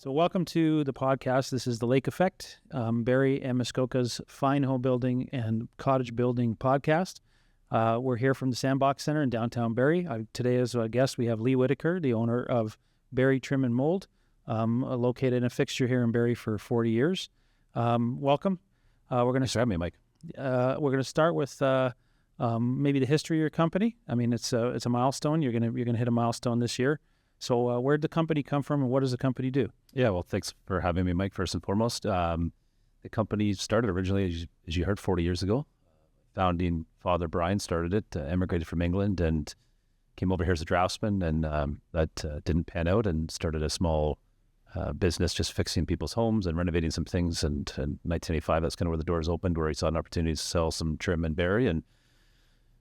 So welcome to the podcast. This is The Lake Effect, Barrie and Muskoka's fine home building and cottage building podcast. We're here from the Sandbox Center in downtown Barrie. Today as a guest, we have Lee Whitaker, the owner of Barrie Trim and Mold, located in a fixture here in Barrie for 40 years. Welcome. Thanks for having me, Mike. We're going to start with maybe the history of your company. I mean, it's a milestone. You're going to hit a milestone this year. So where did the company come from, and what does the company do? Yeah, well, thanks for having me, Mike, first and foremost. The company started originally, as you heard, 40 years ago. Founding father, Brian, started it, emigrated from England, and came over here as a draftsman, and that didn't pan out, and started a small business just fixing people's homes and renovating some things. And in 1985, that's kind of where the doors opened, where he saw an opportunity to sell some trim in Barrie. And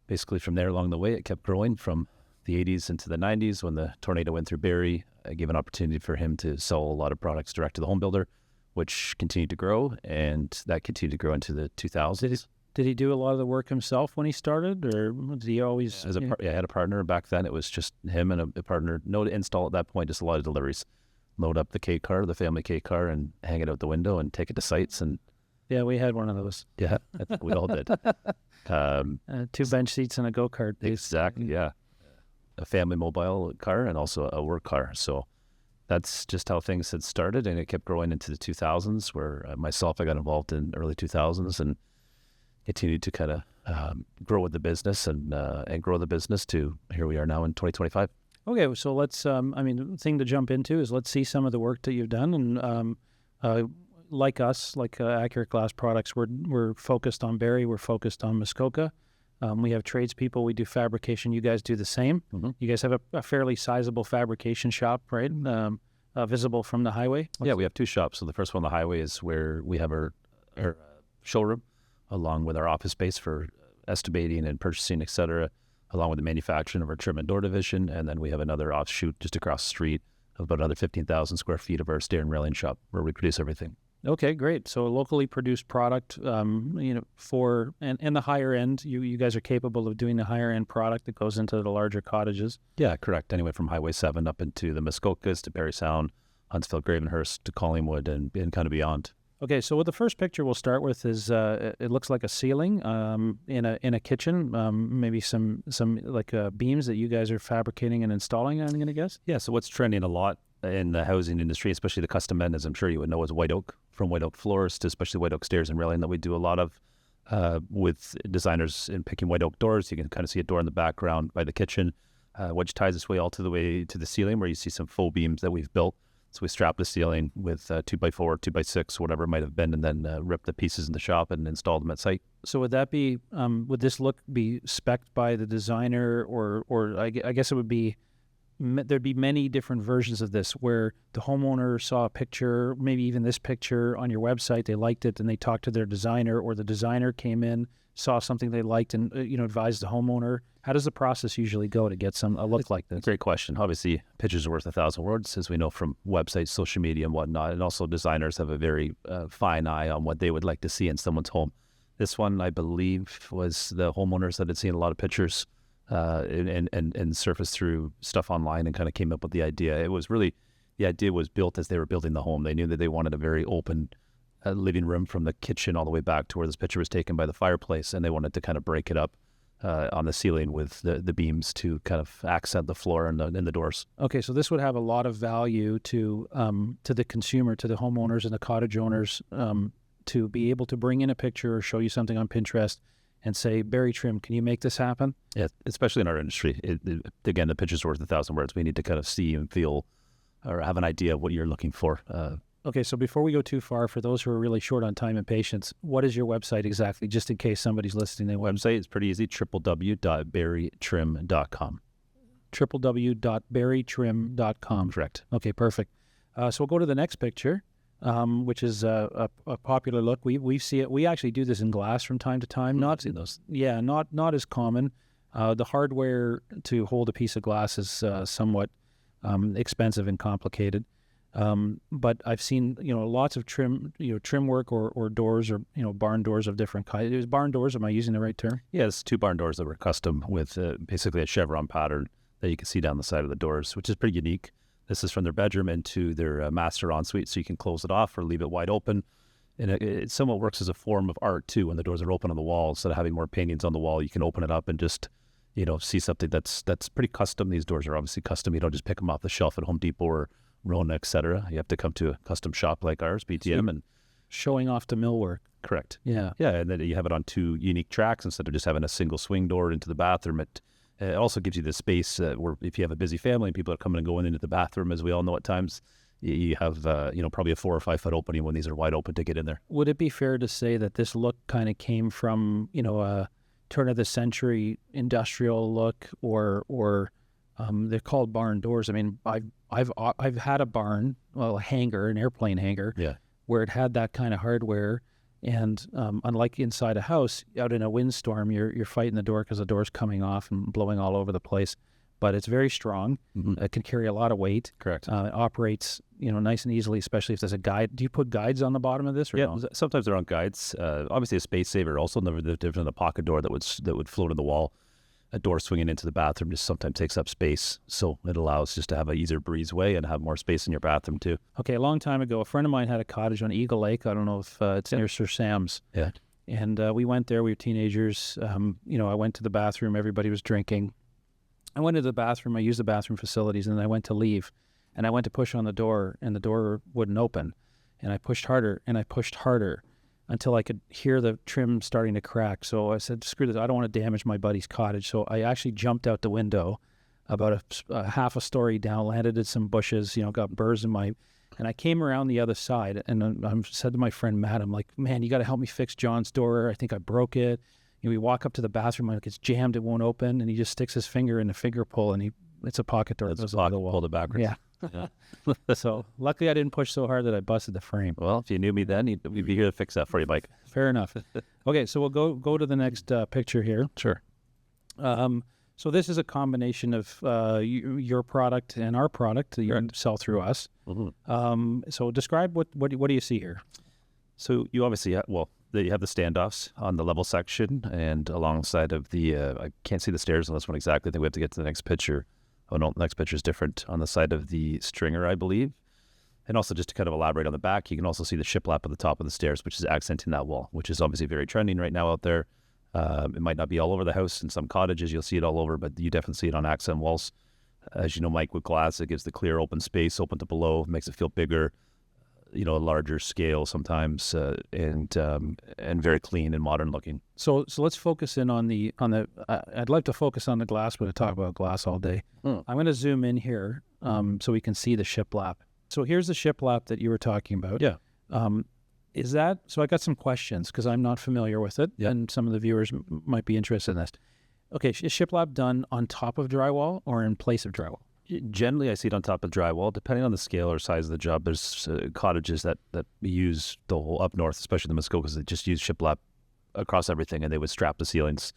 basically from there along the way, it kept growing from the 80s into the 90s. When the tornado went through Barrie, I gave an opportunity for him to sell a lot of products direct to the home builder, which continued to grow, and that continued to grow into the 2000s. Did he do a lot of the work himself when he started, or did he always? I had a partner back then. It was just him and a partner. No install at that point, just a lot of deliveries. Load up the K car, the family K car, and hang it out the window and take it to sites. And yeah, we had one of those. Yeah, I think we all did. 2 bench seats and a go-kart. Exactly, yeah. A family mobile car and also a work car. So that's just how things had started, and it kept growing into the 2000s, where myself, I got involved in early 2000s and continued to kind of grow with the business and grow the business to here we are now in 2025. Okay, so let's, the thing to jump into is let's see some of the work that you've done. And like us, like Accurate Glass Products, we're focused on Barrie, we're focused on Muskoka. We have tradespeople, we do fabrication. You guys do the same. Mm-hmm. You guys have a fairly sizable fabrication shop, right? Visible from the highway? Yeah, we have 2 shops. So the first one on the highway is where we have our showroom, along with our office space for estimating and purchasing, et cetera, along with the manufacturing of our trim and door division. And then we have another offshoot just across the street of about another 15,000 square feet of our stair and railing shop, where we produce everything. Okay, great. So a locally produced product, for and the higher end. You guys are capable of doing the higher end product that goes into the larger cottages. Yeah, correct. Anyway, from Highway 7 up into the Muskokas to Parry Sound, Huntsville, Gravenhurst to Collingwood, and kind of beyond. Okay, so the first picture we'll start with is it looks like a ceiling in a kitchen, maybe some beams that you guys are fabricating and installing, I'm going to guess. Yeah. So what's trending a lot in the housing industry, especially the custom end, as I'm sure you would know, is white oak. From white oak floors to especially white oak stairs and railing that we do a lot of with designers in picking white oak doors. You can kind of see a door in the background by the kitchen, which ties its way all to the way to the ceiling, where you see some faux beams that we've built. So we strap the ceiling with 2x4, 2x6, whatever it might have been, and then rip the pieces in the shop and install them at site. So would that be, would this look be spec'd by the designer, or I guess it would be, there'd be many different versions of this where the homeowner saw a picture, maybe even this picture on your website, they liked it and they talked to their designer, or the designer came in, saw something they liked and advised the homeowner. How does the process usually go to get a look like this? Great question. Obviously, pictures are worth 1,000 words, as we know from websites, social media, and whatnot. And also designers have a very fine eye on what they would like to see in someone's home. This one, I believe, was the homeowners that had seen a lot of pictures and surfaced through stuff online and kind of came up with the idea. It was really, the idea was built as they were building the home. They knew that they wanted a very open living room from the kitchen all the way back to where this picture was taken by the fireplace, and they wanted to kind of break it up on the ceiling with the beams to kind of accent the floor and the doors. Okay, so this would have a lot of value to the consumer, to the homeowners and the cottage owners, to be able to bring in a picture or show you something on Pinterest and say, Barrie Trim, can you make this happen? Yeah, especially in our industry. Again, the picture's worth 1,000 words. We need to kind of see and feel or have an idea of what you're looking for. Okay, so before we go too far, for those who are really short on time and patience, what is your website exactly, just in case somebody's listening? The website is pretty easy, www.barrietrim.com. www.barrietrim.com. Correct. Okay, perfect. So we'll go to the next picture, which is a popular look. We see it. We actually do this in glass from time to time. Not seen those. Yeah, not as common. The hardware to hold a piece of glass is somewhat expensive and complicated. But I've seen, lots of trim work or doors or, barn doors of different kinds. There's barn doors. Am I using the right term? Yeah, it's 2 barn doors that were custom with basically a chevron pattern that you can see down the side of the doors, which is pretty unique. This is from their bedroom into their master ensuite, so you can close it off or leave it wide open. And it somewhat works as a form of art too. When the doors are open on the wall, instead of having more paintings on the wall, you can open it up and just, see something that's pretty custom. These doors are obviously custom. You don't just pick them off the shelf at Home Depot or Rona, etc. You have to come to a custom shop like ours, BTM, and showing off the millwork. correct. Yeah. Yeah, and then you have it on 2 unique tracks instead of just having a single swing door into the bathroom. It also gives you the space where if you have a busy family and people are coming and going into the bathroom, as we all know at times, you have probably a 4 or 5 foot opening when these are wide open to get in there. Would it be fair to say that this look kind of came from, a turn of the century industrial look, or they're called barn doors? I mean, I've had a barn, well, a hangar, an airplane hangar, Yeah. where it had that kind of hardware. And unlike inside a house, out in a windstorm, you're fighting the door because the door's coming off and blowing all over the place. But it's very strong. Mm-hmm. It can carry a lot of weight. Correct. It operates, nice and easily, especially if there's a guide. Do you put guides on the bottom of this? Or Yeah, no? sometimes they're on guides. Obviously, a space saver. Also, never different than a pocket door that would float in the wall. A door swinging into the bathroom just sometimes takes up space, so it allows just to have an easier breezeway and have more space in your bathroom too. Okay, a long time ago, a friend of mine had a cottage on Eagle Lake. I don't know if it's near Sir Sam's. Yeah. And we went there. We were teenagers. I went to the bathroom. Everybody was drinking. I went to the bathroom. I used the bathroom facilities, and then I went to leave. And I went to push on the door, and the door wouldn't open. And I pushed harder, and I pushed harder until I could hear the trim starting to crack. So I said, screw this. I don't want to damage my buddy's cottage. So I actually jumped out the window about a half a story down, landed in some bushes, got burrs in my... And I came around the other side, and I said to my friend Matt, I'm like, man, you got to help me fix John's door. I think I broke it. We walk up to the bathroom, and it's jammed, it won't open, and he just sticks his finger in the finger pull, and it's a pocket door. It's a pocket, pulled it backwards. Yeah. So luckily I didn't push so hard that I busted the frame. Well, if you knew me then, we'd be here to fix that for you, Mike. Fair enough. Okay, so we'll go to the next picture here. Sure. So this is a combination of your product and our product that you sell through us. Mm-hmm. So describe what do you see here? So you obviously you have the standoffs on the level section, and alongside of the I can't see the stairs on this one exactly. I think we have to get to the next picture. Oh no, the next picture is different. On the side of the stringer, I believe. And also just to kind of elaborate on the back, you can also see the shiplap at the top of the stairs, which is accenting that wall, which is obviously very trending right now out there. It might not be all over the house. In some cottages, you'll see it all over, but you definitely see it on accent walls. As you know, Mike, with glass, it gives the clear open space, open to below, makes it feel bigger, a larger scale sometimes, and very clean and modern looking. So let's focus in on the. I'd like to focus on the glass, but I talk about glass all day. I'm going to zoom in here so we can see the shiplap. So here's the shiplap that you were talking about. Yeah. Is that so? I got some questions because I'm not familiar with it, and some of the viewers might be interested in this. Okay, is shiplap done on top of drywall or in place of drywall? Generally, I see it on top of drywall. Depending on the scale or size of the job, there's cottages that use the whole up north, especially the Muskokas, that just use shiplap across everything, and they would strap the ceilings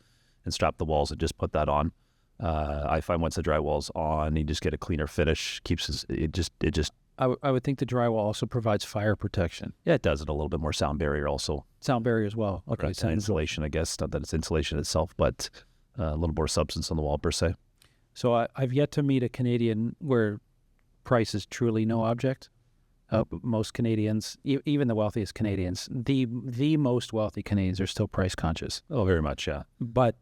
and strap the walls and just put that on. I find once the drywall's on, you just get a cleaner finish. It just. I would think the drywall also provides fire protection. Yeah, it does. It a little bit more sound barrier also. Sound barrier as well. Okay, right. Insulation, I guess. Not that it's insulation itself, but a little more substance on the wall per se. So I've yet to meet a Canadian where price is truly no object. Most Canadians, even the wealthiest Canadians, the most wealthy Canadians are still price conscious. Oh, very much, yeah. But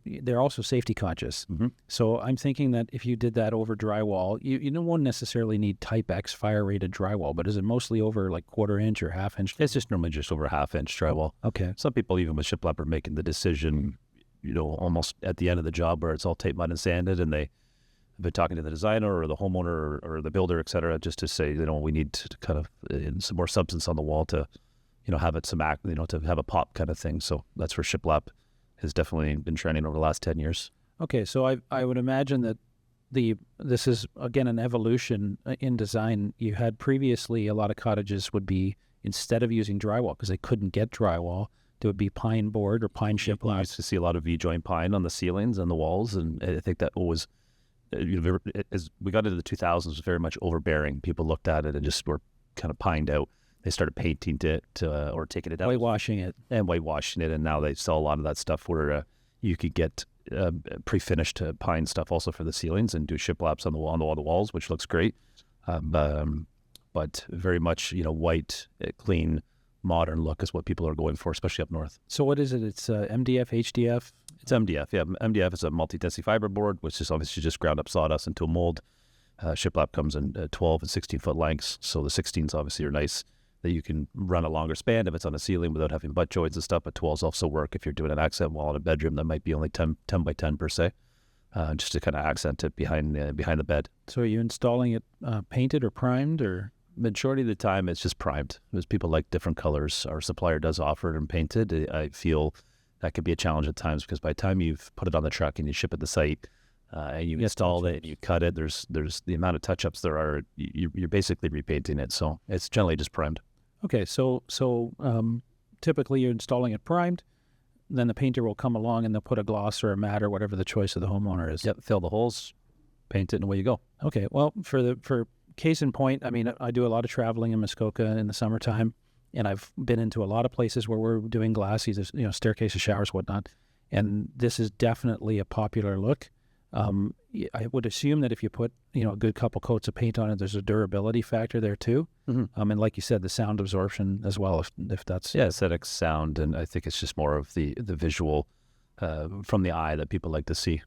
they're also safety conscious. Mm-hmm. So I'm thinking that if you did that over drywall, you don't necessarily need Type X fire rated drywall, but is it mostly over like 1/4 inch or 1/2 inch? It's just normally just over 1/2 inch drywall. Okay. Some people, even with shiplap, are making the decision, almost at the end of the job where it's all tape, mud, and sanded, and they've been talking to the designer or the homeowner or the builder, et cetera, just to say, we need to kind of some more substance on the wall to, have it some act, to have a pop kind of thing. So that's where shiplap has definitely been trending over the last 10 years. Okay, so I would imagine that this is, again, an evolution in design. You had previously a lot of cottages would be, instead of using drywall, because they couldn't get drywall, there would be pine board or pine shiplap. I used to see a lot of V-joint pine on the ceilings and the walls, and I think that was, as we got into the 2000s, it was very much overbearing. People looked at it and just were kind of pined out. They started painting it or taking it out. Whitewashing it. And now they sell a lot of that stuff where you could get pre-finished pine stuff also for the ceilings and do shiplaps on the walls, which looks great. But very much, white, clean, modern look is what people are going for, especially up north. So what is it? It's MDF, HDF? It's MDF, yeah. MDF is a multi-density fiberboard, which is obviously just ground up sawdust into a mold. Shiplap comes in 12 and 16-foot lengths, so the 16s obviously are nice that you can run a longer span if it's on a ceiling without having butt joints and stuff, but 12s also work if you're doing an accent wall in a bedroom that might be only 10 by 10 per se, just to kind of accent it behind the bed. So are you installing it painted or primed, or? Majority of the time it's just primed, because people like different colors. Our supplier does offer it and painted. I feel that could be a challenge at times, because by the time you've put it on the truck and you ship it to site and you install it and you cut it, there's the amount of touch-ups there are, you're basically repainting it. So it's generally just primed. Okay, so typically you're installing it primed, then the painter will come along and they'll put a gloss or a matte or whatever the choice of the homeowner is. Yep, fill the holes, paint it, and away you go. Okay, well, for case in point, I mean, I do a lot of traveling in Muskoka in the summertime, and I've been into a lot of places where we're doing glass, either, staircases, showers, whatnot, and this is definitely a popular look. I would assume that if you put, a good couple coats of paint on it, there's a durability factor there too. Mm-hmm. And like you said, the sound absorption as well, if that's... Yeah, aesthetic, sound, and I think it's just more of the visual from the eye that people like to see.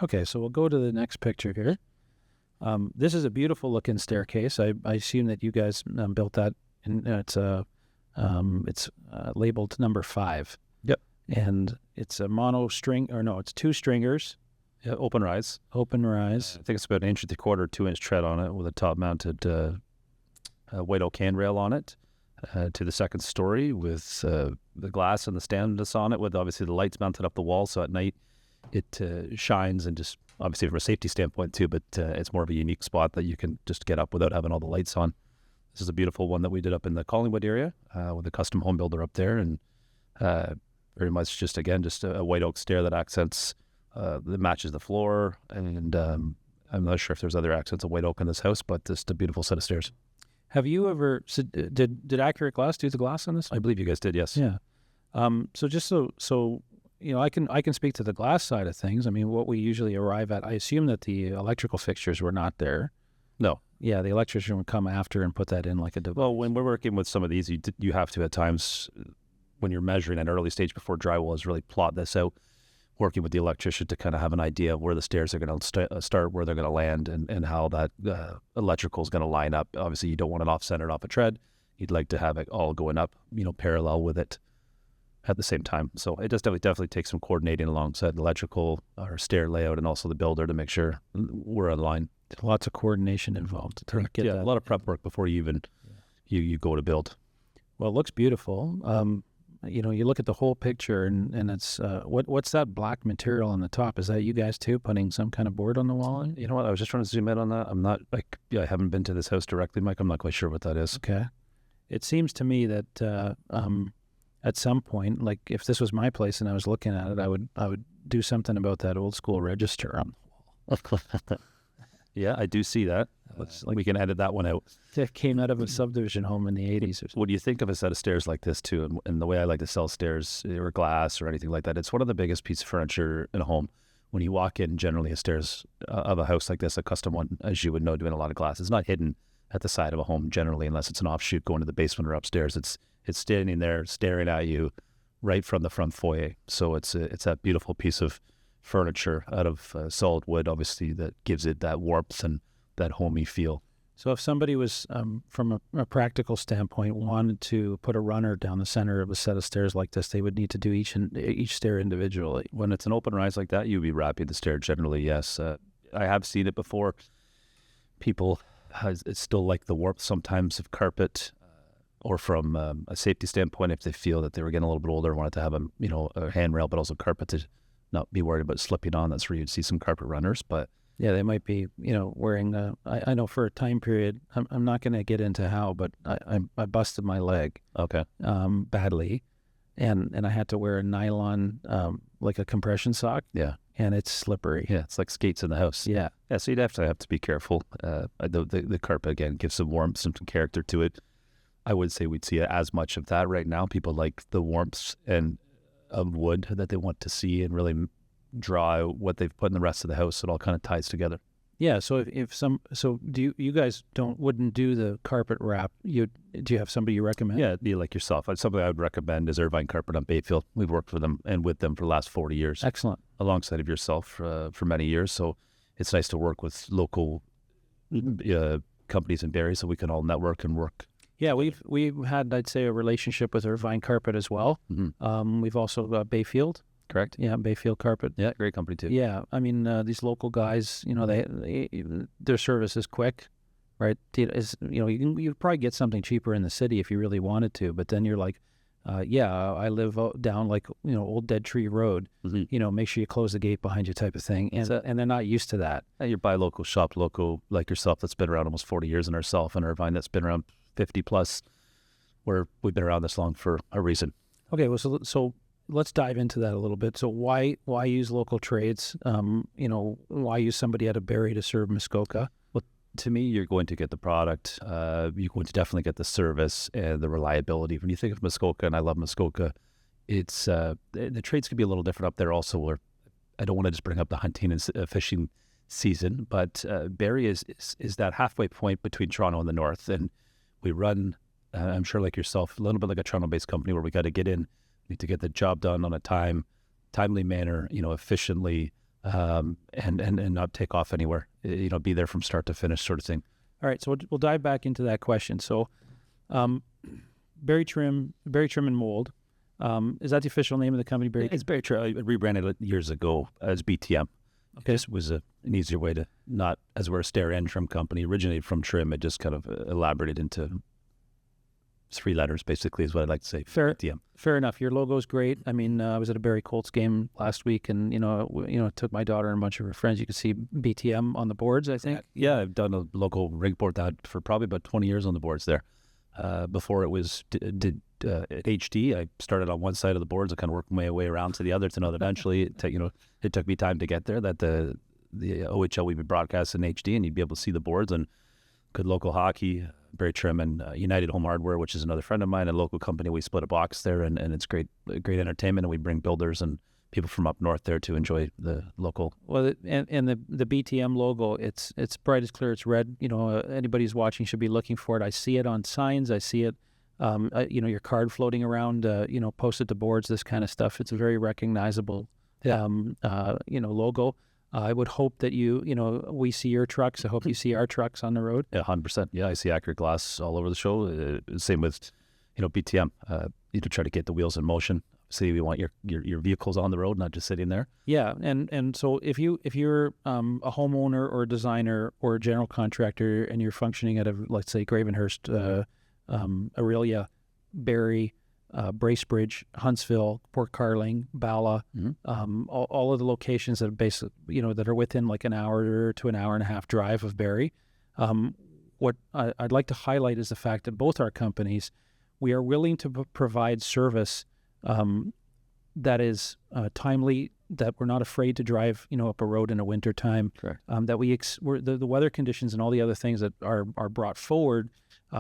Okay, so we'll go to the next picture here. This is a beautiful looking staircase. I assume that you guys built that, and it's labeled number 5. Yep. And it's a mono string, it's 2 stringers. Yeah, open rise. Open rise. I think it's about 1 3/4, 2-inch tread on it with a top-mounted white oak handrail on it to the second story with the glass and the stand that's on it, with obviously the lights mounted up the wall, so at night it shines, and just obviously from a safety standpoint too, but it's more of a unique spot that you can just get up without having all the lights on. This is a beautiful one that we did up in the Collingwood area with a custom home builder up there, and very much just a white oak stair that accents, that matches the floor, and I'm not sure if there's other accents of white oak in this house, but just a beautiful set of stairs. Have you ever, did Accurate Glass do the glass on this? I believe you guys did, yes. Yeah. So just so I can speak to the glass side of things. I mean, what we usually arrive at, I assume that the electrical fixtures were not there. No. Yeah, the electrician would come after and put that in like a device. Well, when we're working with some of these, you have to at times, when you're measuring at an early stage before drywall, is really plot this out, working with the electrician to kind of have an idea of where the stairs are going to start, where they're going to land, and how that electrical is going to line up. Obviously, you don't want it off-centered off a tread. You'd like to have it all going up, parallel with it at the same time. So it does definitely take some coordinating alongside the electrical or stair layout, and also the builder to make sure we're in line. Lots of coordination involved to get that. A lot of prep work before you even you go to build. Well, it looks beautiful. You look at the whole picture, and it's what's that black material on the top? Is that you guys too putting some kind of board on the wall? You know what? I was just trying to zoom in on that. I'm not I haven't been to this house directly, Mike. I'm not quite sure what that is. Okay. It seems to me that at some point, like if this was my place and I was looking at it, I would do something about that old school register on the wall. Yeah, I do see that. We can edit that one out. It came out of a subdivision home in the 80s. Or what do you think of a set of stairs like this too? And the way I like to sell stairs or glass or anything like that, it's one of the biggest pieces of furniture in a home. When you walk in, generally a stairs of a house like this, a custom one, as you would know, doing a lot of glass, it's not hidden at the side of a home generally, unless it's an offshoot going to the basement or upstairs. It's standing there staring at you right from the front foyer. So it's that beautiful piece of furniture out of solid wood, obviously, that gives it that warmth and that homey feel. So if somebody was, from a practical standpoint, wanted to put a runner down the center of a set of stairs like this, they would need to do each stair individually. When it's an open rise like that, you'd be wrapping the stair generally, yes. I have seen it before. People it's still like the warmth sometimes of carpet, or from a safety standpoint, if they feel that they were getting a little bit older, wanted to have a handrail, but also carpet to not be worried about slipping on. That's where you'd see some carpet runners, but yeah, they might be, wearing. I know for a time period, I'm not going to get into how, but I busted my leg. Okay. Badly, and I had to wear a nylon, like a compression sock. Yeah. And it's slippery. Yeah, it's like skates in the house. Yeah. Yeah, so you'd have to be careful. The carpet again gives some warmth, some character to it. I would say we'd see as much of that right now. People like the warmth and of wood that they want to see and really draw out what they've put in the rest of the house. It all kind of ties together. Yeah. So you guys wouldn't do the carpet wrap? Do you have somebody you recommend? Yeah, it'd be like yourself. Something I would recommend is Irvine Carpet on Bayfield. We've worked for them and with them for the last 40 years. Excellent. Alongside of yourself for many years. So it's nice to work with local companies in Barrie so we can all network and work. Yeah, we've had, I'd say, a relationship with Irvine Carpet as well. Mm-hmm. We've also got Bayfield. Correct? Yeah, Bayfield Carpet. Yeah, great company too. Yeah, I mean, these local guys, their service is quick, right? You could probably get something cheaper in the city if you really wanted to, but then you're like, I live down like Old Dead Tree Road. Mm-hmm. Make sure you close the gate behind you, type of thing, and they're not used to that. Yeah, you buy local, shop local, like yourself. That's been around almost 40 years, and ourself and Irvine that's been around 50 plus. Where we've been around this long for a reason. Okay, well, so let's dive into that a little bit. So why use local trades? Why use somebody out of Barrie to serve Muskoka? Well, to me, you're going to get the product. You're going to definitely get the service and the reliability. When you think of Muskoka, and I love Muskoka, it's the trades could be a little different up there also. Where I don't want to just bring up the hunting and fishing season, but Barrie is that halfway point between Toronto and the north, and we run. I'm sure, like yourself, a little bit like a Toronto-based company where we got to get in, need to get the job done on a timely manner, efficiently, and not take off anywhere. Be there from start to finish, sort of thing. All right, so we'll dive back into that question. So, Barrie Trim and Mold, is that the official name of the company? Barrie? It's Barrie Trim. I rebranded it years ago as BTM. Okay. This was an easier way to not, as we're a stair and trim company, originated from trim. It just kind of elaborated into 3 letters, basically, is what I'd like to say. BTM. Fair enough. Your logo's great. I mean, I was at a Barrie Colts game last week, and took my daughter and a bunch of her friends. You could see BTM on the boards, I think. Yeah, I've done a local rig board that for probably about 20 years on the boards there. Before it was at HD, I started on one side of the boards. I kind of worked my way around to the other to know that eventually, it took me time to get there. That the OHL would be broadcast in HD, and you'd be able to see the boards and good local hockey. Barrie Trim and United Home Hardware, which is another friend of mine, a local company. We split a box there, and it's great entertainment, and we bring builders and people from up north there to enjoy the local. Well, and the BTM logo, it's bright as clear. It's red. Anybody who's watching should be looking for it. I see it on signs. I see it, your card floating around, posted to boards, this kind of stuff. It's a very recognizable, logo. I would hope that we see your trucks. I hope you see our trucks on the road. Yeah, 100%. Yeah, I see accurate glass all over the show. Same with, BTM. Try to get the wheels in motion. See, we want your vehicles on the road, not just sitting there. Yeah, and so if you're a homeowner or a designer or a general contractor and you're functioning out of, let's say, Gravenhurst, Aurelia, Barrie, Bracebridge, Huntsville, Port Carling, Bala, all of the locations that are basically, that are within like an hour to an hour and a half drive of Barrie. What I'd like to highlight is the fact that both our companies, we are willing to provide service that is timely, that we're not afraid to drive, up a road in a winter time. Correct. That the weather conditions and all the other things that are brought forward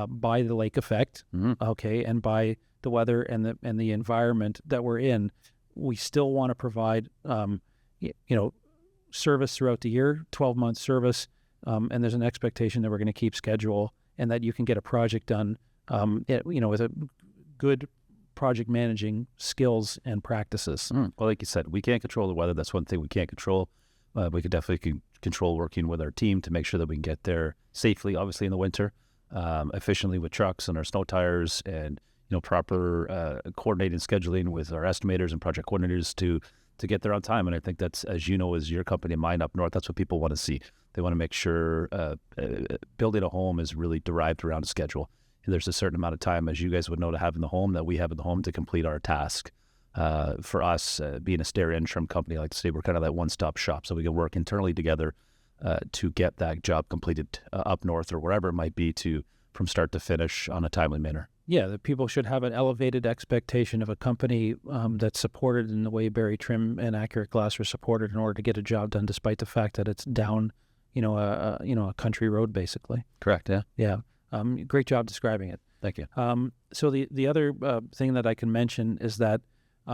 by the lake effect, okay, and by the weather and the environment that we're in, we still want to provide, service throughout the year, 12-month service, and there's an expectation that we're going to keep schedule and that you can get a project done, with a good project managing skills and practices. Well, like you said, we can't control the weather. That's one thing we can't control. We could definitely control working with our team to make sure that we can get there safely, obviously in the winter, efficiently with trucks and our snow tires, and proper coordinating scheduling with our estimators and project coordinators to get there on time. And I think that's, as as your company and mine up north, that's what people want to see. They want to make sure building a home is really derived around a schedule. And there's a certain amount of time, as you guys would know, to have in the home that we have in the home to complete our task. For us, being a stair and trim company, like I say, we're kind of that one-stop shop, so we can work internally together to get that job completed up north or wherever it might be, from start to finish on a timely manner. Yeah, that people should have an elevated expectation of a company that's supported in the way Barrie Trim and Accurate Glass were supported in order to get a job done, despite the fact that it's down, a country road, basically. Correct. Yeah. Yeah. Great job describing it. Thank you. So the other thing that I can mention is that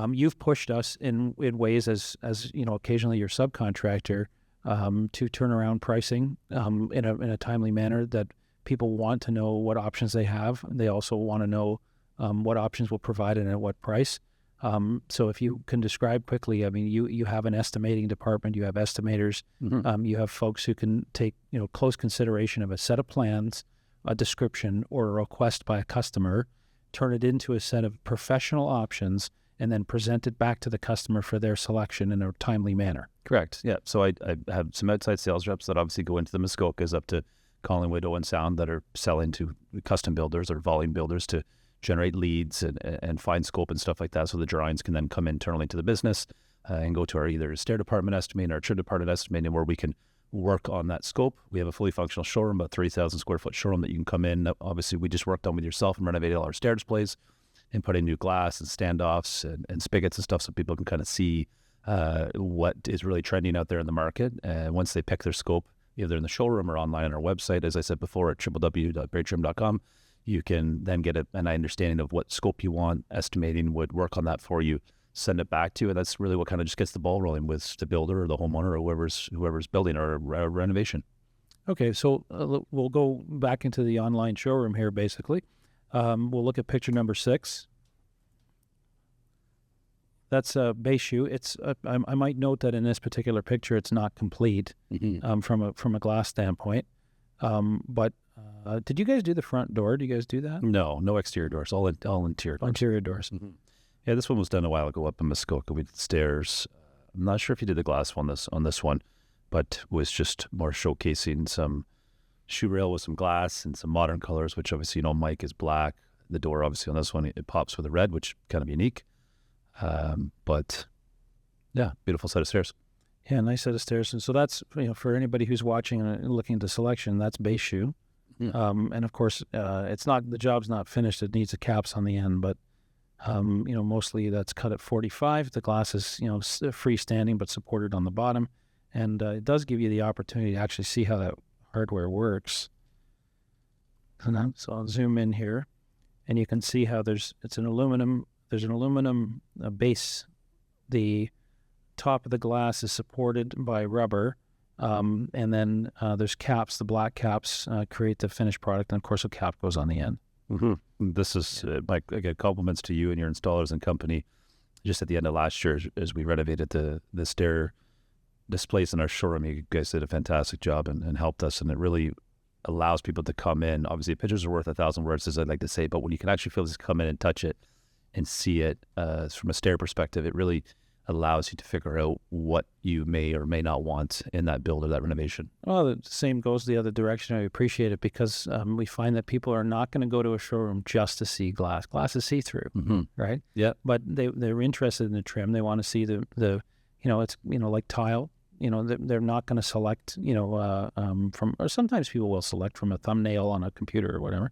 you've pushed us in ways as occasionally your subcontractor to turnaround pricing in a timely manner, that people want to know what options they have. They also want to know what options we'll provide and at what price. So if you can describe quickly, I mean, you have an estimating department, you have estimators, you have folks who can take, close consideration of a set of plans, a description, or a request by a customer, turn it into a set of professional options, and then present it back to the customer for their selection in a timely manner. Correct. Yeah. So I have some outside sales reps that obviously go into the Muskokas up to Collingwood, Owen Sound, that are selling to custom builders or volume builders to generate leads and find scope and stuff like that. So the drawings can then come internally to the business and go to our either stair department estimating or trim department estimating, where we can work on that scope. We have a fully functional showroom, about 3,000 square foot showroom that you can come in. Obviously, we just worked on with yourself and renovated all our stair displays and put in new glass and standoffs and spigots and stuff, so people can kind of see what is really trending out there in the market. And once they pick their scope, either in the showroom or online on our website, as I said before, at www.barrietrim.com, you can then get an understanding of what scope you want. Estimating would work on that for you, send it back to you, and that's really what kind of just gets the ball rolling with the builder or the homeowner or whoever's building or renovation. Okay, so we'll go back into the online showroom here, basically. We'll look at picture number 6. That's a base shoe. It's I might note that in this particular picture, it's not complete from a glass standpoint. But did you guys do the front door? Do you guys do that? No exterior doors, all interior doors. Interior doors. Yeah, this one was done a while ago up in Muskoka. We did stairs. I'm not sure if you did the glass one on this one, but was just more showcasing some shoe rail with some glass and some modern colors, which obviously, Mike is black. The door, obviously, on this one, it pops with a red, which kind of unique. But yeah, beautiful set of stairs. Yeah, nice set of stairs. And so that's, for anybody who's watching and looking into selection, that's base shoe. And of course, the job's not finished. It needs the caps on the end, but mostly that's cut at 45. The glass is, freestanding but supported on the bottom. And it does give you the opportunity to actually see how that hardware works. So I'll zoom in here, and you can see how there's an aluminum base. The top of the glass is supported by rubber, and then there's caps. The black caps create the finished product, and of course a cap goes on the end. This is, Mike, again, compliments to you and your installers and company. Just at the end of last year, as we renovated the stair displays in our showroom, you guys did a fantastic job and helped us, and it really allows people to come in. Obviously, pictures are worth 1,000 words, as I'd like to say, but when you can actually feel this, come in and touch it and see it from a stair perspective, it really allows you to figure out what you may or may not want in that build or that renovation. Well, the same goes the other direction. I appreciate it because we find that people are not going to go to a showroom just to see glass. Glass is see-through, right? Yeah. But they're interested in the trim. They want to see the it's like tile. They're not going to select from, or sometimes people will select from a thumbnail on a computer or whatever.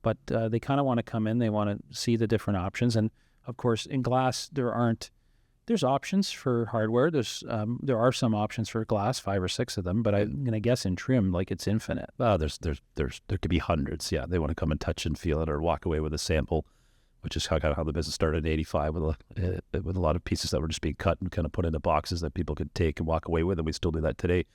But they kind of want to come in. They want to see the different options. And of course, in glass, there's options for hardware. There are some options for glass, 5 or 6 of them. But I'm going to guess in trim, it's infinite. There could be hundreds. Yeah, they want to come and touch and feel it or walk away with a sample, which is kind of how the business started in '85 with a lot of pieces that were just being cut and kind of put into boxes that people could take and walk away with. And we still do that today.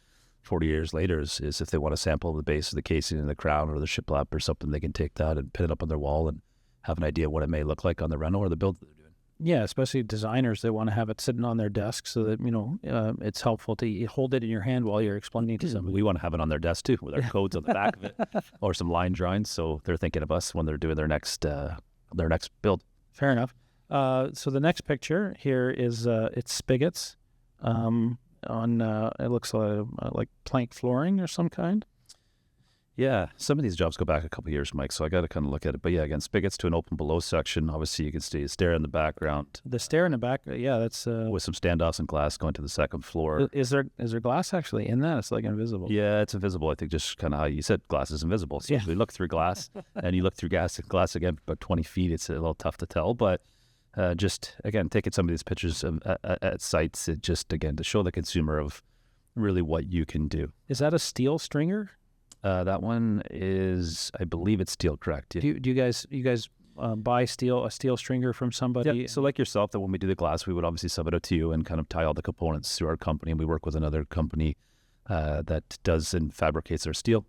40 years later is if they want to sample the base of the casing and the crown or the shiplap or something, they can take that and pin it up on their wall and have an idea what it may look like on the rental or the build that they're doing. Yeah, especially designers, they want to have it sitting on their desk so that, it's helpful to hold it in your hand while you're explaining to somebody. We want to have it on their desk too, with our codes on the back of it or some line drawings. So they're thinking of us when they're doing their next build. Fair enough. So the next picture here is it's spigots. It looks like plank flooring or some kind. Yeah, some of these jobs go back a couple of years, Mike, so I got to kind of look at it. But yeah, again, spigots to an open below section. Obviously, you can see a stair in the background. The stair in the back, yeah, that's... with some standoffs and glass going to the second floor. Is there glass actually in that? It's invisible. Yeah, it's invisible. I think just kind of how you said glass is invisible. So if you look through glass and you look through glass again, about 20 feet, it's a little tough to tell. But just, again, taking some of these pictures at sites, it just, again, to show the consumer of really what you can do. Is that a steel stringer? That one is, I believe it's steel, correct? Yeah. Do you guys buy a steel stringer from somebody? Yeah. So like yourself, that when we do the glass, we would obviously sub it out to you and kind of tie all the components through our company. And we work with another company that does and fabricates our steel.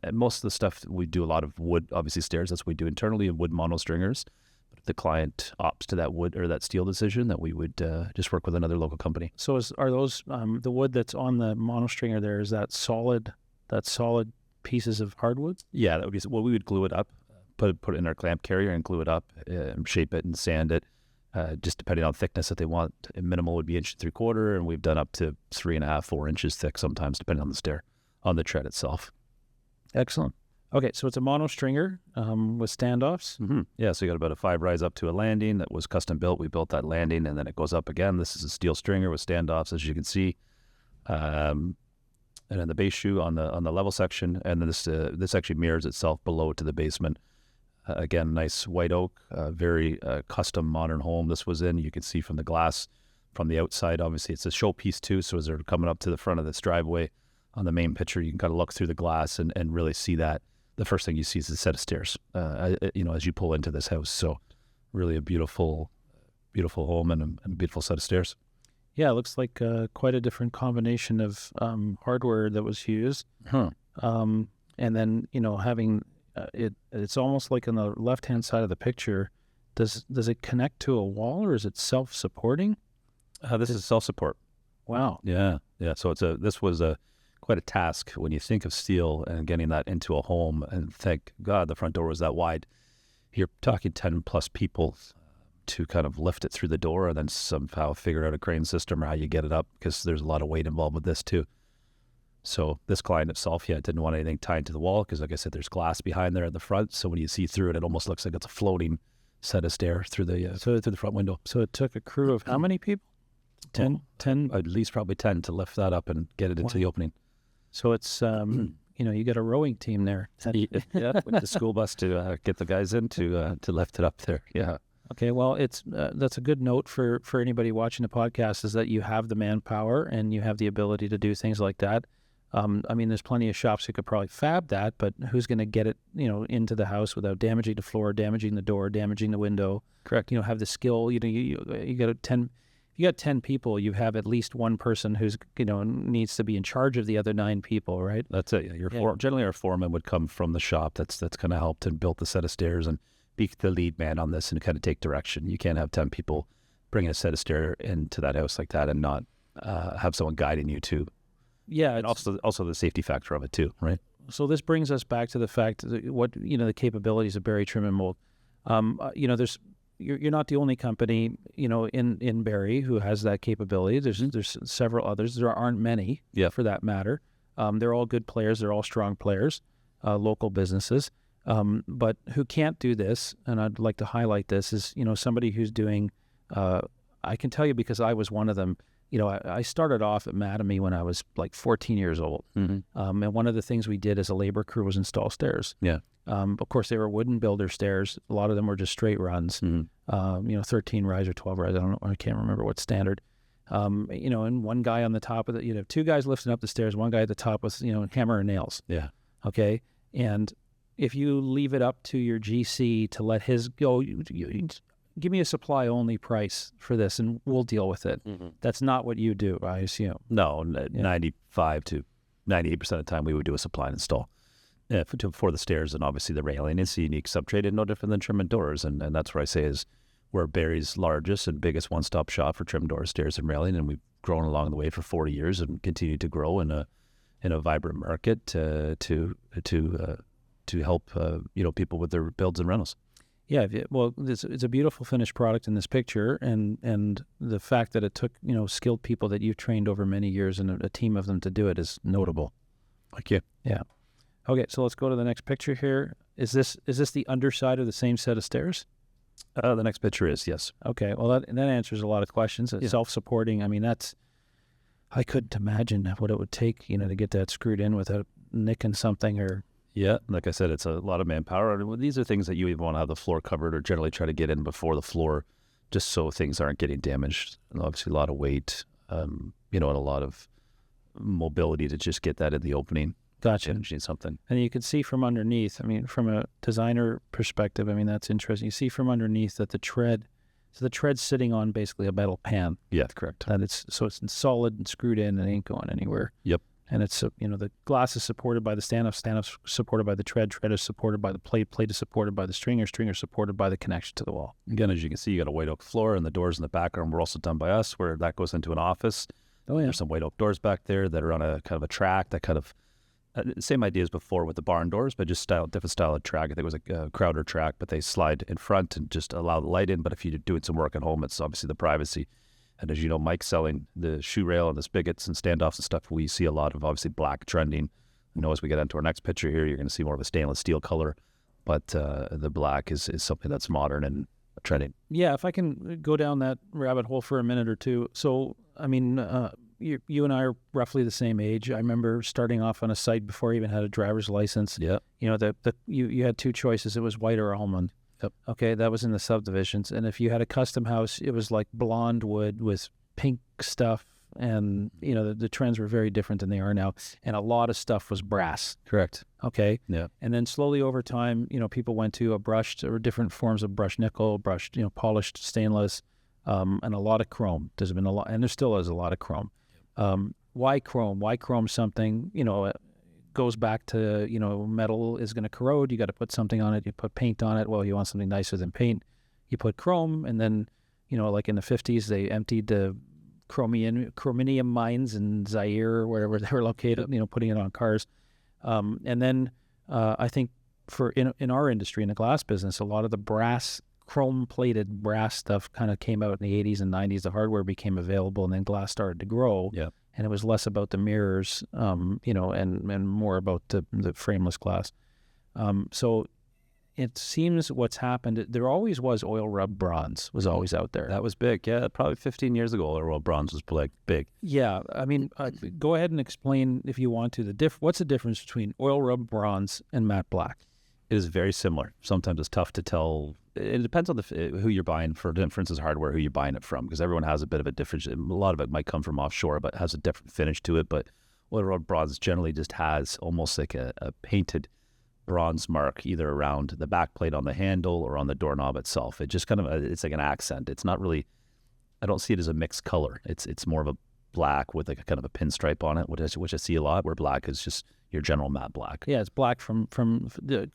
And most of the stuff, we do a lot of wood, obviously stairs, that's what we do internally, and wood monostringers. But if the client opts to that wood or that steel decision, that we would just work with another local company. So are those the wood that's on the monostringer there, is that solid pieces of hardwood? Yeah, that would be, well, we would glue it up, put it in our clamp carrier and glue it up, shape it and sand it, just depending on thickness that they want. Minimal would be 1.75 inches, and we've done up to 3.5, 4 inches thick sometimes, depending on the stair, on the tread itself. Excellent. Okay, so it's a monostringer with standoffs. Mm-hmm. Yeah, so you got about a 5 rise up to a landing that was custom built. We built that landing, and then it goes up again. This is a steel stringer with standoffs, as you can see. And then the base shoe on the level section, and then this actually mirrors itself below to the basement. Again, nice white oak, very custom modern home this was in. You can see from the glass from the outside. Obviously, it's a showpiece too, so as they're coming up to the front of this driveway on the main picture, you can kind of look through the glass and really see that. The first thing you see is a set of stairs, as you pull into this house. So really a beautiful home and a beautiful set of stairs. Yeah, it looks like quite a different combination of hardware that was used. Huh. And then, having it's almost like on the left-hand side of the picture, does it connect to a wall, or is it self-supporting? This is self-support. Wow. Yeah. So this was quite a task when you think of steel and getting that into a home, and thank God the front door was that wide. You're talking 10 plus people to kind of lift it through the door and then somehow figure out a crane system or how you get it up, because there's a lot of weight involved with this too. So this client itself, didn't want anything tied to the wall because, like I said, there's glass behind there at the front. So when you see through it, it almost looks like it's a floating set of stairs through the front window. So it took a crew of how many people? 10? At least probably 10 to lift that up and get it into the opening. So it's, you got a rowing team there. Yeah, with the school bus to get the guys in to lift it up there. Yeah. Okay, well, that's a good note for anybody watching the podcast, is that you have the manpower and you have the ability to do things like that. There's plenty of shops who could probably fab that, but who's going to get it, into the house without damaging the floor, damaging the door, damaging the window? Correct. Have the skill. You got 10. If you got 10 people, you have at least one person who's needs to be in charge of the other 9 people, right? That's it. Yeah, generally, our foreman would come from the shop. That's kind of helped and built the set of stairs and be the lead man on this and kind of take direction. You can't have 10 people bringing a set of stairs into that house like that and not have someone guiding you too. Yeah, and also the safety factor of it too, right? So this brings us back to the fact that the capabilities of Barrie Trim and Mold. You're not the only company, in Barrie who has that capability. There's several others. There aren't many, for that matter. They're all good players. They're all strong players, local businesses. But who can't do this, and I'd like to highlight this, is, somebody who's doing, I can tell you because I was one of them. I started off at Mattamy when I was like 14 years old. Mm-hmm. And one of the things we did as a labor crew was install stairs. Yeah. Of course, they were wooden builder stairs. A lot of them were just straight runs, 13 rise or 12 rise. I can't remember what standard. And one guy on the top of it, 2 guys lifting up the stairs, one guy at the top with, hammer and nails. Yeah. Okay. And if you leave it up to your GC to let his go, give me a supply only price for this and we'll deal with it. Mm-hmm. That's not what you do, I assume. No, 95 to 98% of the time we would do a supply and install. For the stairs and obviously the railing. It's a unique subtrade and no different than trim and doors. And that's where I say is we're Barrie's largest and biggest one-stop shop for trim doors, stairs, and railing. And we've grown along the way for 40 years and continue to grow in a vibrant market to help people with their builds and rentals. Yeah, well, it's a beautiful finished product in this picture, and the fact that it took skilled people that you've trained over many years and a team of them to do it is notable. Thank you. Yeah. Okay, so let's go to the next picture here. Is this the underside of the same set of stairs? The next picture is, yes. Okay, well, that answers a lot of questions. It's self-supporting. I couldn't imagine what it would take, to get that screwed in without nicking something or... Yeah, like I said, it's a lot of manpower. These are things that you even want to have the floor covered or generally try to get in before the floor, just so things aren't getting damaged. And obviously a lot of weight, and a lot of mobility to just get that in the opening. Gotcha. Changing something. And you can see from underneath, from a designer perspective, that's interesting. You see from underneath that the tread's sitting on basically a metal pan. Yeah, correct. That it's solid and screwed in and ain't going anywhere. Yep. And it's, the glass is supported by the stand-off's supported by the tread is supported by the plate is supported by the stringer is supported by the connection to the wall. Again, as you can see, you got a white oak floor, and the doors in the background were also done by us, where that goes into an office. Oh, yeah. There's some white oak doors back there that are on a kind of a track that kind of, same idea as before with the barn doors, but just different style of track. I think it was a Crowder track, but they slide in front and just allow the light in. But if you're doing some work at home, it's obviously the privacy. And as you know, Mike's selling the shoe rail and the spigots and standoffs and stuff. We see a lot of obviously black trending. As we get into our next picture here, you're going to see more of a stainless steel color, but the black is something that's modern and trending. Yeah, if I can go down that rabbit hole for a minute or two. So, you and I are roughly the same age. I remember starting off on a site before I even had a driver's license. Yeah. You had two choices. It was white or almond. Yep. Okay, that was in the subdivisions. And if you had a custom house, it was like blonde wood with pink stuff. And, the trends were very different than they are now. And a lot of stuff was brass. Correct. Okay. Yeah. And then slowly over time, people went to a brushed or different forms of brushed nickel, brushed, polished stainless, and a lot of chrome. There's been a lot, and there still is a lot of chrome. Why chrome? Why chrome something? Goes back to, metal is going to corrode. You got to put something on it. You put paint on it. Well, you want something nicer than paint. You put chrome, and then, like in the 50s, they emptied the chromium mines in Zaire or wherever they were located, putting it on cars. And then I think in our industry, in the glass business, a lot of the brass, chrome-plated brass stuff kind of came out in the 80s and 90s. The hardware became available, and then glass started to grow. Yeah. And it was less about the mirrors, and more about the frameless glass. So it seems what's happened, there always was oil rub bronze was always out there. That was big. Yeah, probably 15 years ago, oil rub bronze was big. Yeah. Go ahead and explain, if you want to, what's the difference between oil rub bronze and matte black? It is very similar. Sometimes it's tough to tell. It depends on who you're buying, for instance, hardware, who you're buying it from, because everyone has a bit of a difference. A lot of it might come from offshore, but has a different finish to it. But oil rub bronze generally just has almost like a painted bronze mark either around the back plate on the handle or on the doorknob itself. It just kind of, it's like an accent. It's not really, I don't see it as a mixed color. It's more of a black with like a kind of a pinstripe on it, which I see a lot, where black is just your general matte black. Yeah, it's black from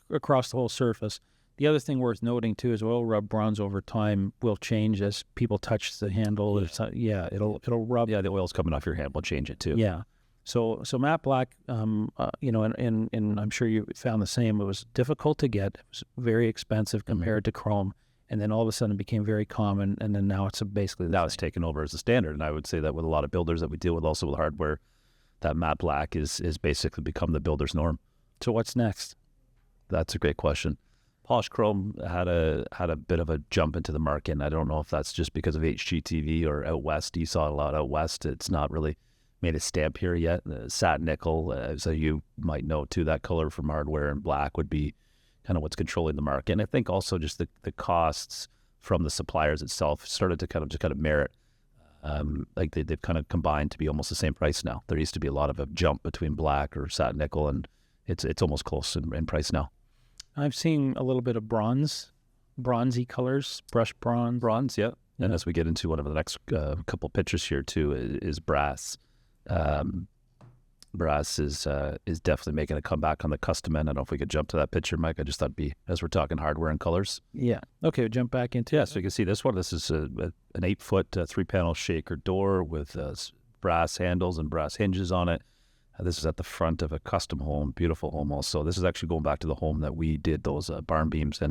across the whole surface. The other thing worth noting too is oil rub bronze over time will change as people touch the handle. Yeah, it'll rub. Yeah, the oil's coming off your hand will change it too. Yeah. So matte black, and I'm sure you found the same. It was difficult to get. It was very expensive compared to chrome. And then all of a sudden it became very common. And then now it's basically now it's taken over as a standard. And I would say that with a lot of builders that we deal with, also with hardware, that matte black is basically become the builder's norm. So what's next? That's a great question. Polished chrome had a bit of a jump into the market. And I don't know if that's just because of HGTV or out west. You saw a lot out west. It's not really made a stamp here yet. Satin nickel, so you might know too, that color from hardware, and black would be kind of what's controlling the market. And I think also just the costs from the suppliers itself started to kind of merit. Like they've kind of combined to be almost the same price now. There used to be a lot of a jump between black or satin nickel, and it's almost close in price now. I've seen a little bit of bronzy colors, brushed bronze. Yeah. And as we get into one of the next couple pictures here too, is brass. Brass is definitely making a comeback on the custom end. I don't know if we could jump to that picture, Mike. I just thought it'd be, as we're talking hardware and colors. Yeah. Okay, we'll jump back into so you can see this one. This is an 8-foot 3-panel shaker door with brass handles and brass hinges on it. This is at the front of a custom home, beautiful home also. This is actually going back to the home that we did those barn beams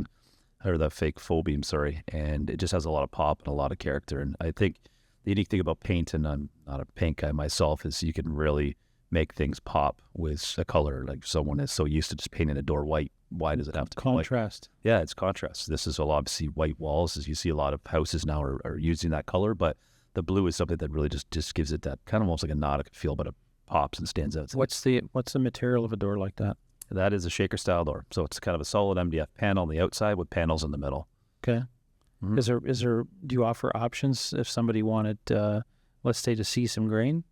or the fake faux beams, sorry. And it just has a lot of pop and a lot of character. And I think the unique thing about paint, and I'm not a paint guy myself, is you can really make things pop with a color. Like someone is so used to just painting a door white. Why does it have to contrast? Be white? Yeah, it's contrast. This is obviously white walls, as you see a lot of houses now are using that color, but the blue is something that really just gives it that kind of almost like a Nautica feel, but it pops and stands out. What's the material of a door like that? That is a shaker style door. So it's kind of a solid MDF panel on the outside with panels in the middle. Okay. Mm-hmm. Is there? Do you offer options if somebody wanted, let's say, to see some grain?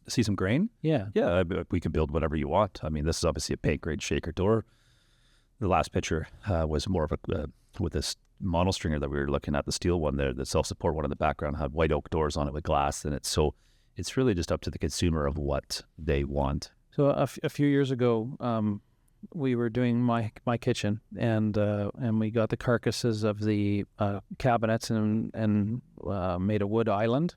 See some grain? Yeah. Yeah, we can build whatever you want. I mean, this is obviously a paint grade shaker door. The last picture was more of a with this monostringer that we were looking at, the steel one there, the self support one in the background had white oak doors on it with glass in it. So it's really just up to the consumer of what they want. So a few years ago, we were doing my kitchen, and we got the carcasses of the cabinets and made a wood island,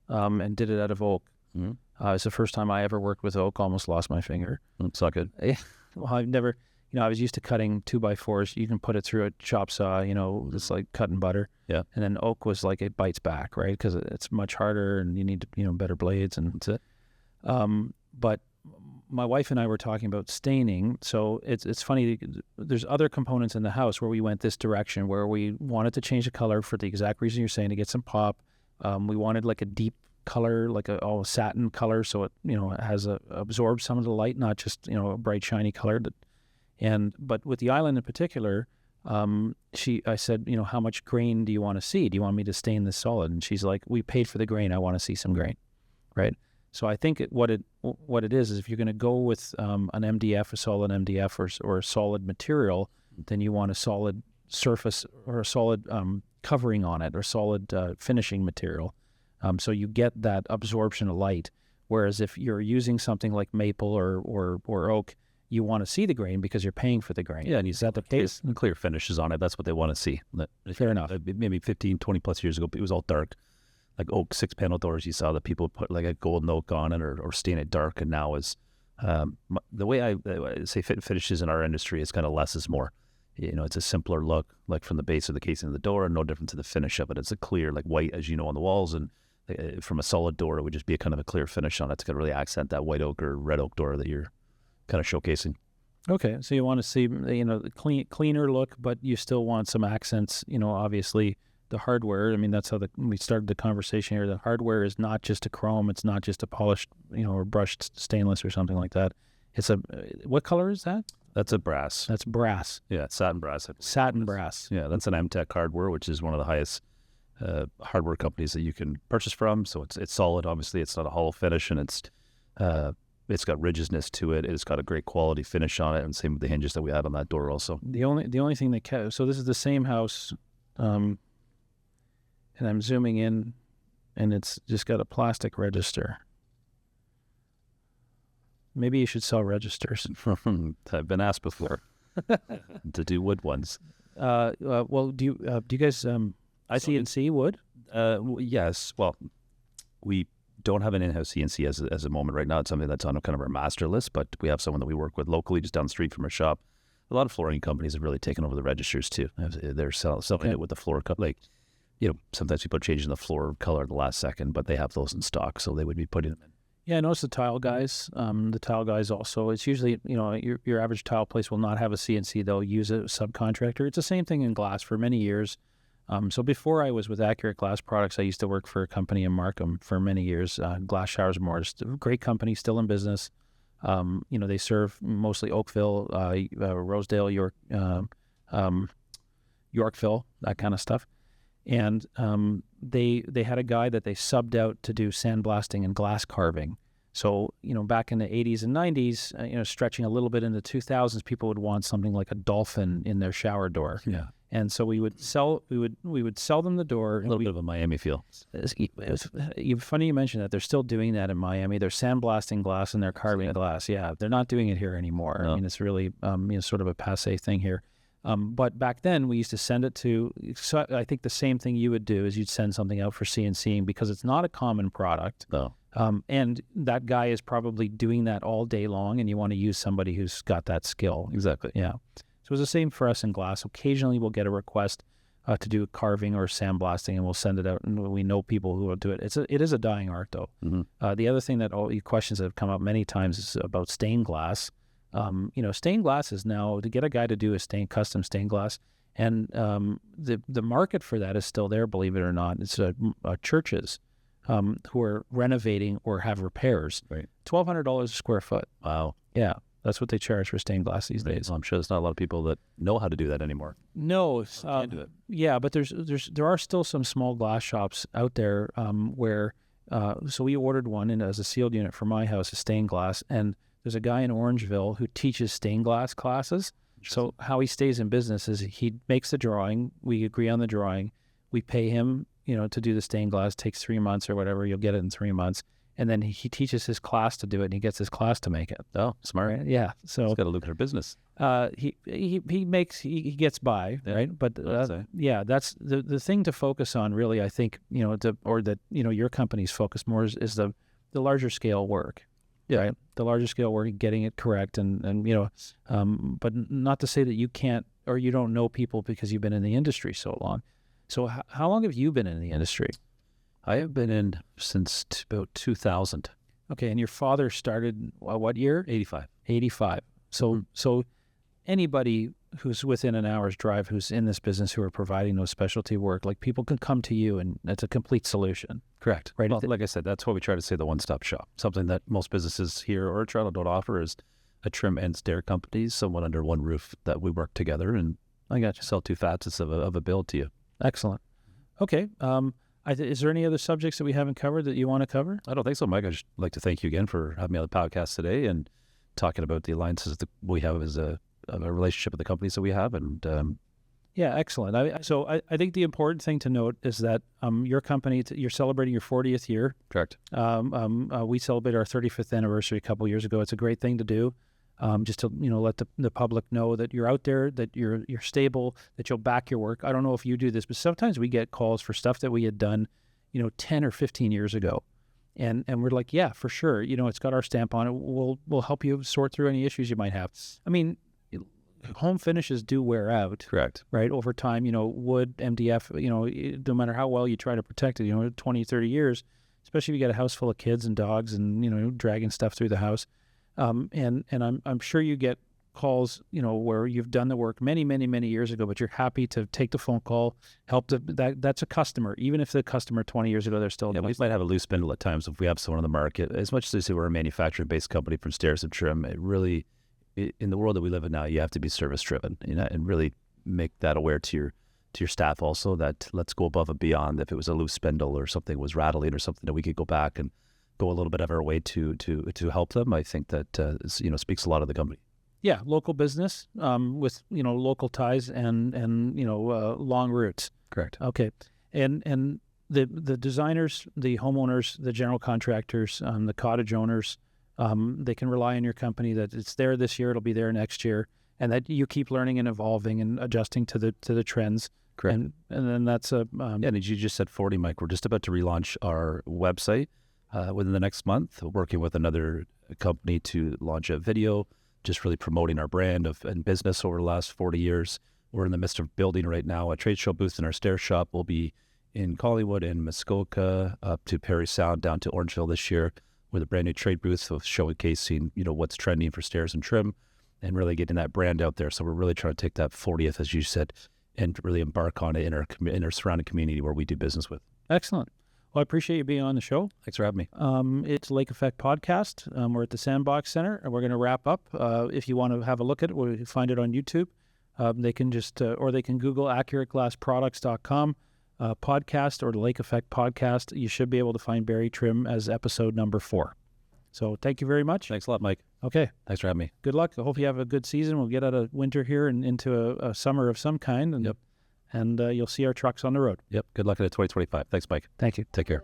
and did it out of oak. Mm-hmm. It's the first time I ever worked with oak. Almost lost my finger. It's not good. Well, I've never, I was used to cutting 2x4s. You can put it through a chop saw, it's like cutting butter. Yeah. And then oak was like it bites back, right? Because it's much harder, and you need better blades, and That's it. But my wife and I were talking about staining. So it's funny. There's other components in the house where we went this direction, where we wanted to change the color for the exact reason you're saying, to get some pop. We wanted like a deep color, like a satin color, so it it has absorbed some of the light, not just a bright shiny color. But with the island in particular, I said, how much grain do you want to see? Do you want me to stain this solid? And she's like, we paid for the grain. I want to see some grain, right? So I think what it is if you're going to go with an MDF, a solid MDF, or a solid material, then you want a solid surface or a solid covering on it, or solid finishing material. So you get that absorption of light. Whereas if you're using something like maple or oak, you want to see the grain because you're paying for the grain. Yeah, and is that the case? Clear finishes on it. That's what they want to see. Fair enough. Maybe 15, 20 plus years ago, it was all dark. Like oak 6-panel doors, you saw that people put like a golden oak on it or stain it dark. And now is the way I say finishes in our industry is kind of less is more. It's a simpler look, like from the base of the casing of the door, and no different to the finish of it. It's a clear, like white, as on the walls, and from a solid door, it would just be a kind of a clear finish on it. It's going to really accent that white oak or red oak door that you're kind of showcasing. Okay, so you want to see, the cleaner look, but you still want some accents. Obviously the hardware. I mean, that's how we started the conversation here. The hardware is not just a chrome. It's not just a polished, or brushed stainless or something like that. It's what color is that? That's a brass. That's brass. Yeah, satin brass. Satin brass. Yeah, that's an MTech hardware, which is one of the highest hardware companies that you can purchase from. So it's solid. Obviously, it's not a hollow finish, and it's got ridginess to it. It's got a great quality finish on it, and same with the hinges that we had on that door also. The only thing that so this is the same house, and I'm zooming in, and it's just got a plastic register. Maybe you should sell registers. I've been asked before to do wood ones. Well, do you guys CNC wood? Yes. Well, we don't have an in-house CNC as a moment right now. It's something that's on kind of our master list, but we have someone that we work with locally just down the street from our shop. A lot of flooring companies have really taken over the registers too. They're selling it with the floor cut. Like, sometimes people are changing the floor color at the last second, but they have those in stock, so they would be putting them in. Yeah, I noticed the tile guys. The tile guys also. It's usually, your average tile place will not have a CNC. They'll use a subcontractor. It's the same thing in glass for many years. So before I was with Accurate Glass Products, I used to work for a company in Markham for many years. Glass Showers and Mortars, a great company, still in business. They serve mostly Oakville, Rosedale, Yorkville, that kind of stuff. And they had a guy that they subbed out to do sandblasting and glass carving. So, back in the 80s and 90s, stretching a little bit into the 2000s, people would want something like a dolphin in their shower door. Yeah. And so we would sell them the door. A little bit of a Miami feel. It's funny you mention that. They're still doing that in Miami. They're sandblasting glass and they're carving glass. Yeah, they're not doing it here anymore. No. I mean, it's really sort of a passé thing here. But back then we used to send it to, so I think the same thing you would do is you'd send something out for CNCing because it's not a common product. No. And that guy is probably doing that all day long, and you want to use somebody who's got that skill. Exactly. Yeah. So it's the same for us in glass. Occasionally we'll get a request to do carving or sandblasting, and we'll send it out, and we know people who will do it. It is a dying art, though. Mm-hmm. The other thing that all the questions that have come up many times is about stained glass. Stained glass is now, to get a guy to do a custom stained glass, and the market for that is still there, believe it or not. It's churches who are renovating or have repairs. Right. $1,200 a square foot. Wow. Yeah, that's what they charge for stained glass these days. Well, I'm sure there's not a lot of people that know how to do that anymore. No, can't do it. Yeah, but there are still some small glass shops out there where. So we ordered one as a sealed unit for my house, a stained glass, and there's a guy in Orangeville who teaches stained glass classes. So how he stays in business is he makes the drawing. We agree on the drawing. We pay him, to do the stained glass. Takes 3 months or whatever. You'll get it in 3 months. and then he teaches his class to do it, and he gets his class to make it. Oh, smart. Right? Yeah. So He's got a lucrative business. he gets by, Yeah, right? But I'd say. yeah, that's the thing to focus on, really. I think your company's focus more is the larger scale work. Yeah. Right. The larger scale work, getting it correct, and but not to say that you can't or you don't know people because you've been in the industry so long. So how long have you been in the industry? I have been in since about 2000. Okay, and your father started what year? 85. 85. So anybody who's within an hour's drive who's in this business who are providing those specialty work, like, people can come to you, and it's a complete solution. Correct. Right. Well, like I said, that's why we try to say the one-stop shop. Something that most businesses here or Toronto don't offer is a trim and stair company, someone under one roof that we work together and I got you. sell two facets of a bill to you. Excellent. Okay. Is there any other subjects that we haven't covered that you want to cover? I don't think so, Mike. I'd just like to thank you again for having me on the podcast today and talking about the alliances that we have as a relationship with the companies that we have. And Yeah, excellent. I think the important thing to note is that your company, you're celebrating your 40th year. correct. We celebrated our 35th anniversary a couple years ago. It's a great thing to do, just to let the public know that you're out there, that you're stable, that you'll back your work. I don't know if you do this, but sometimes we get calls for stuff that we had done, 10 or 15 years ago, and we're like, yeah, for sure, it's got our stamp on it. We'll help you sort through any issues you might have. I mean, home finishes do wear out. Correct. Right, over time. Wood, MDF, no matter how well you try to protect it, 20, 30 years, especially if you got a house full of kids and dogs and, dragging stuff through the house. And I'm sure you get calls, where you've done the work many, many, many years ago, but you're happy to take the phone call, help that's a customer. Even if the customer 20 years ago, they're still Yeah, we might have a loose spindle at times if we have someone on the market. As much as they say we're a manufacturing-based company from stairs and trim, it really, in the world that we live in now, you have to be service-driven, and really make that aware to your staff also, that let's go above and beyond. If it was a loose spindle or something was rattling or something, that we could go back and go a little bit of our way to help them. I think that speaks a lot of the company. Yeah, local business with local ties and long roots. Correct. Okay, and the designers, the homeowners, the general contractors, the cottage owners, they can rely on your company that it's there this year, it'll be there next year, and that you keep learning and evolving and adjusting to the trends. Correct. And then that's a and as you just said 40, Mike, we're just about to relaunch our website within the next month, working with another company to launch a video, just really promoting our brand and business over the last 40 years. We're in the midst of building right now a trade show booth in our stair shop. We'll be in Collingwood and Muskoka, up to Parry Sound, down to Orangeville this year, with a brand new trade booth of showcasing, what's trending for stairs and trim, and really getting that brand out there. So we're really trying to take that 40th, as you said, and really embark on it in our surrounding community where we do business with. excellent. Well, I appreciate you being on the show. Thanks for having me. It's Lake Effect Podcast. We're at the Sandbox Center, and we're going to wrap up. If you want to have a look at it, we'll find it on YouTube. They can just, or they can Google AccurateGlassProducts.com podcast or the Lake Effect Podcast. You should be able to find Barrie Trim as episode number 4. So thank you very much. Thanks a lot, Mike. Okay. Thanks for having me. Good luck. I hope you have a good season. We'll get out of winter here and into a summer of some kind. And, Yep. And you'll see our trucks on the road. Yep. Good luck at 2025. Thanks, Mike. Thank you. Take care.